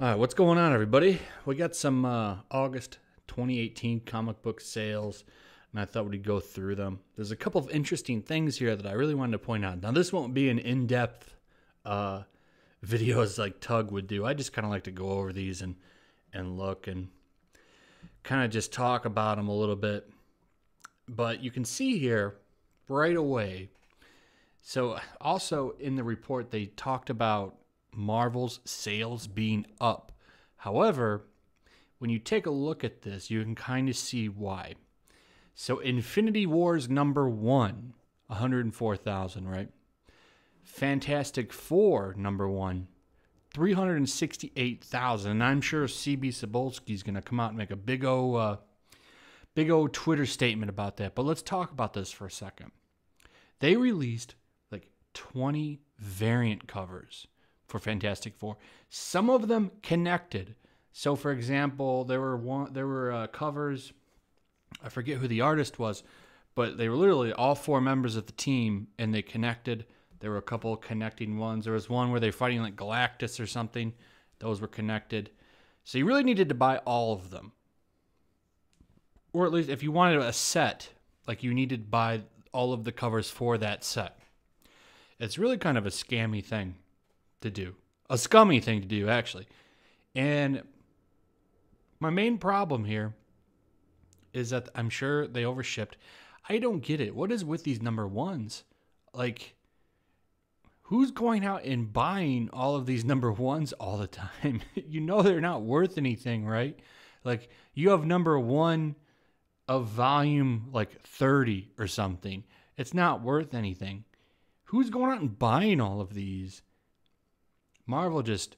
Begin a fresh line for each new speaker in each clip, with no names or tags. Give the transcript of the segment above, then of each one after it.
All right, what's going on, everybody? We got some August 2018 comic book sales, and I thought we'd go through them. There's a couple of interesting things here that I really wanted to point out. Now, this won't be an in-depth video as like Tug would do. I just kind of like to go over these and look and kind of just talk about them a little bit. But you can see here right away. So also in the report, they talked about Marvel's sales being up. However, when you take a look at this, you can kind of see why. So Infinity Wars number 1, 104,000, right? Fantastic Four number 1, 368,000. And I'm sure CB Cebulski's going to come out and make a big old Twitter statement about that. But let's talk about this for a second. They released like 20 variant covers for Fantastic Four. Some of them connected. So, for example, there were covers. I forget who the artist was, but they were literally all four members of the team, and they connected. There were a couple of connecting ones. There was one where they're fighting like Galactus or something. Those were connected. So you really needed to buy all of them, or at least if you wanted a set, like you needed to buy all of the covers for that set. It's really kind of a scammy thing to do. A scummy thing to do, actually. And my main problem here is that I'm sure they overshipped. I don't get it. What is with these number ones? Like, who's going out and buying all of these number ones all the time? You know they're not worth anything, right? Like, you have number one of volume like 30 or something. It's not worth anything. Who's going out and buying all of these? Marvel just,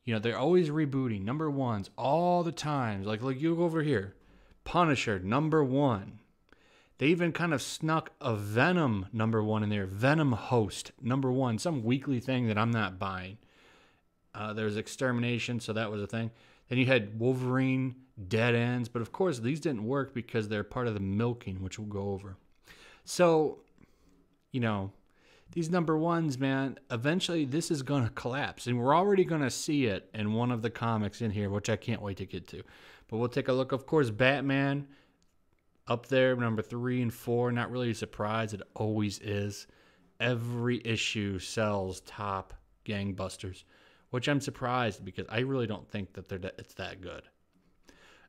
they're always rebooting number ones all the time. Like you go over here. Punisher, number 1. They even kind of snuck a Venom number 1 in there. Venom Host, number 1. Some weekly thing that I'm not buying. There's Extermination, so that was a thing. Then you had Wolverine, Dead Ends. But of course, these didn't work because they're part of the milking, which we'll go over. So, these number ones, man, eventually this is going to collapse. And we're already going to see it in one of the comics in here, which I can't wait to get to. But we'll take a look. Of course, Batman up there, number 3 and 4. Not really a surprise. It always is. Every issue sells top gangbusters, which I'm surprised because I really don't think that it's that good.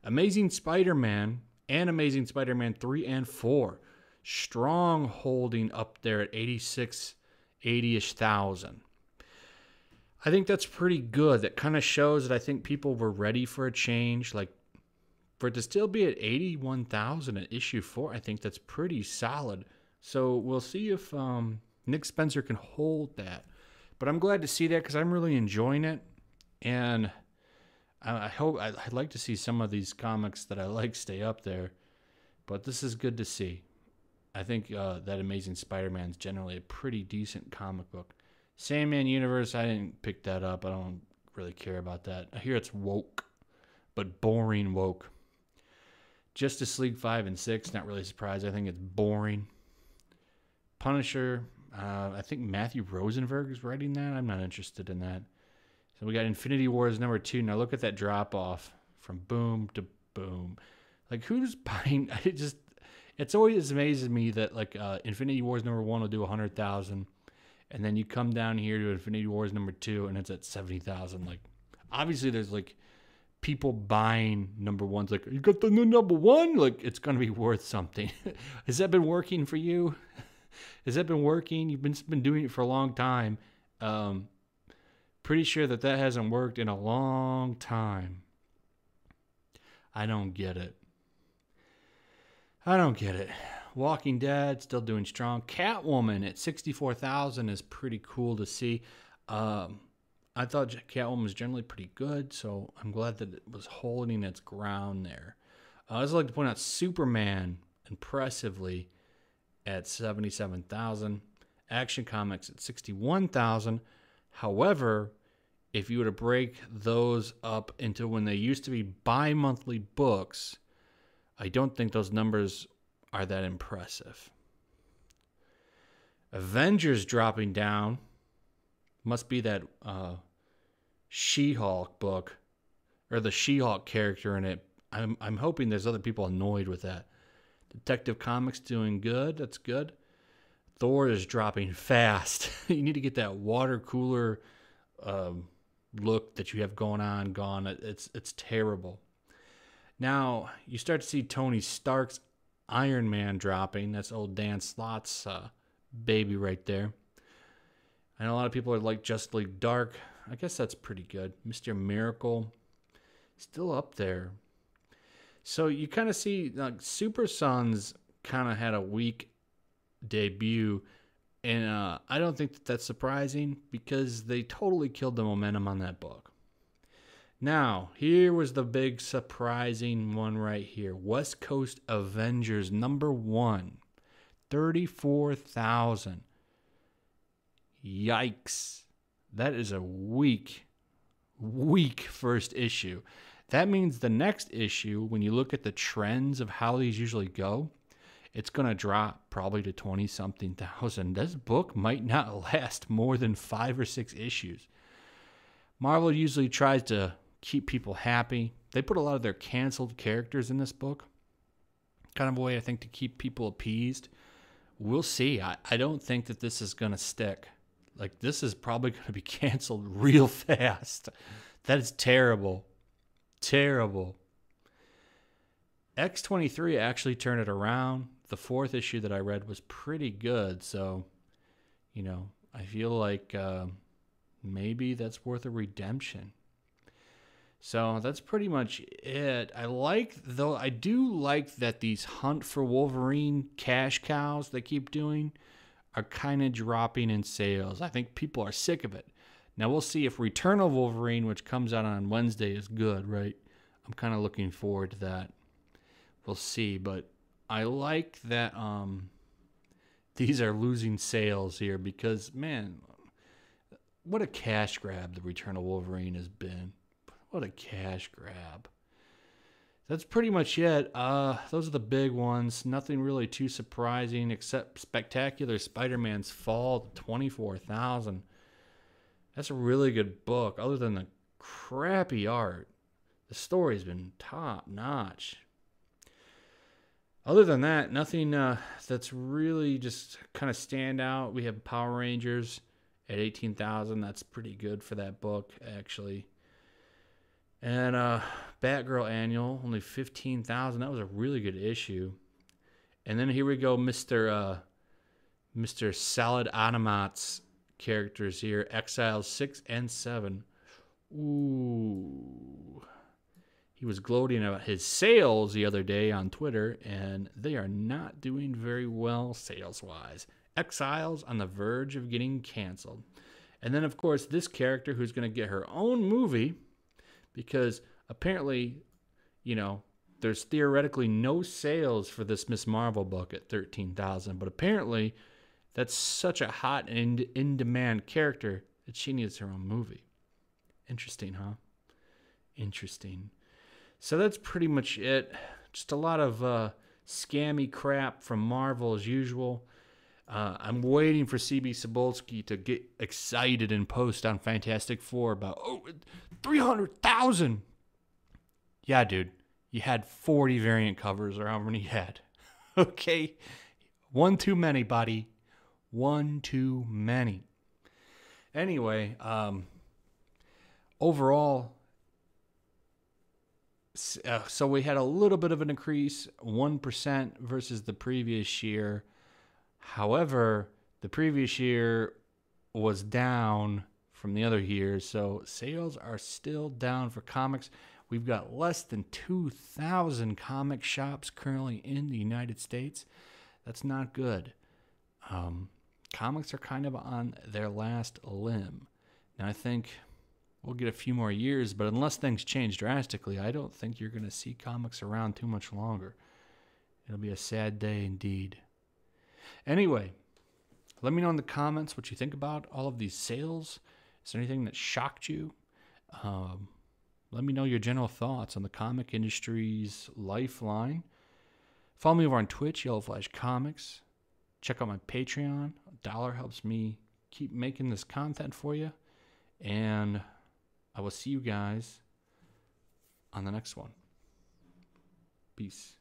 Amazing Spider-Man and Amazing Spider-Man 3 and 4. Strong holding up there at 86, 80-ish thousand. I think that's pretty good. That kind of shows that I think people were ready for a change. Like, for it to still be at 81,000 at issue 4, I think that's pretty solid. So we'll see if Nick Spencer can hold that. But I'm glad to see that because I'm really enjoying it. And I'd like to see some of these comics that I like stay up there. But this is good to see. I think that Amazing Spider-Man is generally a pretty decent comic book. Sandman Universe, I didn't pick that up. I don't really care about that. I hear it's woke, but boring woke. Justice League 5 and 6, not really surprised. I think it's boring. Punisher, I think Matthew Rosenberg is writing that. I'm not interested in that. So we got Infinity Wars number 2. Now look at that drop off from boom to boom. Like, who's buying? It's always amazes me that like Infinity Wars number 1 will do 100,000, and then you come down here to Infinity Wars number 2 and it's at 70,000. Like, obviously there's like people buying number ones. Like, you got the new number 1? Like, it's gonna be worth something. Has that been working for you? Has that been working? You've been doing it for a long time. Pretty sure that hasn't worked in a long time. I don't get it. Walking Dead still doing strong. Catwoman at 64,000 is pretty cool to see. I thought Catwoman was generally pretty good, so I'm glad that it was holding its ground there. I'd also like to point out Superman impressively at 77,000. Action Comics at 61,000. However, if you were to break those up into when they used to be bi-monthly books, I don't think those numbers are that impressive. Avengers dropping down. Must be that She-Hulk book or the She-Hulk character in it. I'm hoping there's other people annoyed with that. Detective Comics doing good. That's good. Thor is dropping fast. You need to get that water cooler look that you have going on gone. It's terrible. Now, you start to see Tony Stark's Iron Man dropping. That's old Dan Slott's baby right there. I know a lot of people are like Justice League Dark. I guess that's pretty good. Mr. Miracle, still up there. So you kind of see like Super Sons kind of had a weak debut, and I don't think that that's surprising because they totally killed the momentum on that book. Now, here was the big surprising one right here. West Coast Avengers #1, 34,000. Yikes. That is a weak first issue. That means the next issue, when you look at the trends of how these usually go, it's going to drop probably to 20-something thousand. This book might not last more than 5 or 6 issues. Marvel usually tries to keep people happy. They put a lot of their canceled characters in this book. Kind of a way, I think, to keep people appeased. We'll see. I don't think that this is going to stick. Like, this is probably going to be canceled real fast. That is terrible. Terrible. X-23 actually turned it around. The 4th issue that I read was pretty good. So, you know, I feel like maybe that's worth a redemption. So that's pretty much it. I do like that these Hunt for Wolverine cash cows they keep doing are kind of dropping in sales. I think people are sick of it. Now we'll see if Return of Wolverine, which comes out on Wednesday, is good, right? I'm kind of looking forward to that. We'll see, but I like that these are losing sales here because, man, what a cash grab the Return of Wolverine has been. What a cash grab. That's pretty much it. Those are the big ones. Nothing really too surprising except Spectacular Spider-Man's Fall to 24,000. That's a really good book. Other than the crappy art, the story's been top notch. Other than that, nothing that's really just kind of stand out. We have Power Rangers at 18,000. That's pretty good for that book, actually. And Batgirl Annual, only 15,000. That was a really good issue. And then here we go, Mr. Solid Automat's characters here, Exiles 6 and 7. Ooh. He was gloating about his sales the other day on Twitter, and they are not doing very well sales-wise. Exiles on the verge of getting canceled. And then, of course, this character who's going to get her own movie, because apparently, you know, there's theoretically no sales for this Miss Marvel book at 13,000, but apparently that's such a hot and in-demand character that she needs her own movie. Interesting, huh? Interesting. So that's pretty much it. Just a lot of scammy crap from Marvel as usual. I'm waiting for CB Cebulski to get excited and post on Fantastic Four about, 300,000. Yeah, dude. You had 40 variant covers or however many you had. Okay? One too many, buddy. One too many. Anyway, overall, so we had a little bit of an increase, 1% versus the previous year. However, the previous year was down from the other years, so sales are still down for comics. We've got less than 2,000 comic shops currently in the United States. That's not good. Comics are kind of on their last limb. Now, I think we'll get a few more years, but unless things change drastically, I don't think you're going to see comics around too much longer. It'll be a sad day indeed. Anyway, let me know in the comments what you think about all of these sales. Is there anything that shocked you? Let me know your general thoughts on the comic industry's lifeline. Follow me over on Twitch, Yellow Flash Comics. Check out my Patreon. $1 helps me keep making this content for you. And I will see you guys on the next one. Peace.